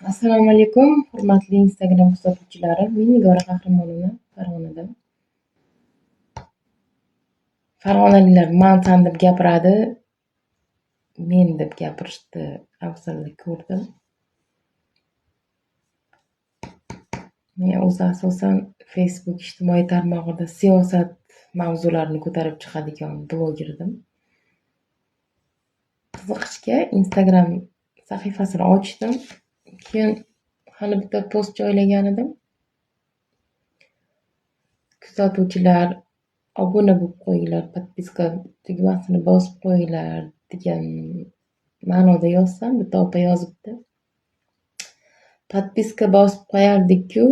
Assalomu alaykum, hurmatli Instagram kuzatuvchilari. Men Nigora Qahramonova, Farg'onadan. Farg'onaliklar man deb gapiradi, men deb gapirishni afzallik ko'rdim. Men o'zi asosan Facebook ijtimoiy tarmog'ida siyosat mavzularini ko'tarib chiqadigan blogerdim. Qiziqishga Instagram sahifasini ochdim. Keyin hali bitta post joylagan edim. Kuzatuvchilar obuna bo'lib qo'yinglar, podpiska tugmasini bosib qo'yinglar degan ma'noda yozsam, bitta opa yozibdi. Podpiska bosib qo'yardik-ku,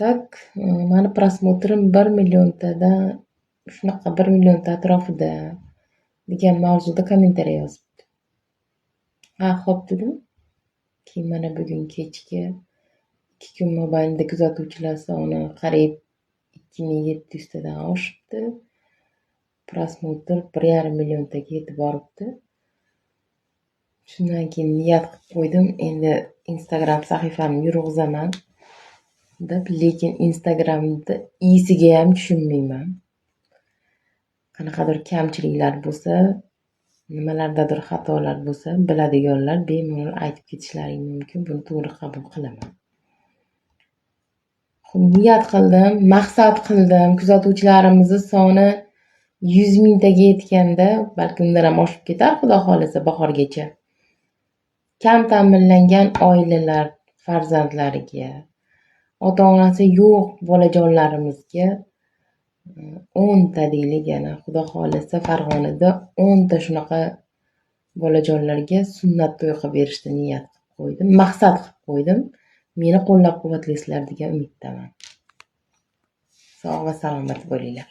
tak mani prosmotrim 1 milliontadan shunaqa 1 millionta atrofida degan mavzuda kommentariy yozibdi. Ha, xo'p dedim. Keyin mana bugun kechga 2 kun mobaynida kuzatuvchilar soni qariyb 2700 tadan oshibdi. Prosmotr 1,5 milliontaga yetib boribdi. Shundan keyin niyat qilib qo'ydim, endi Instagram sahifamni yurg'izaman deb, lekin Instagramda iysiga ham tushunmayman. Qanaqadir kamchiliklar bo'lsa, nimalardadir xatolar bo'lsa, biladiganlar bemalol aytib ketishlari mumkin. Buni to'g'ri qabul qilaman. Niyat qildim, maqsad qildim. Kuzatuvchilarimizni soni 100 mingtaga yetganda, balki undan ham oshib ketar, xudo xolasa bahorgacha. Kam ta'minlangan oilalar farzandlariga, ota-onasi yo'q bolajonlarimizga 10 ta deylik, yana xudo xolasa Farg'onada 10 ta shunaqa bolajonlarga sunnat to'y qilib berishni niyat qilib qo'ydim, maqsad qilib qo'ydim. Meni qo'llab-quvvatlaysizlar degan umiddaman. Sog' va salomat bo'linglar.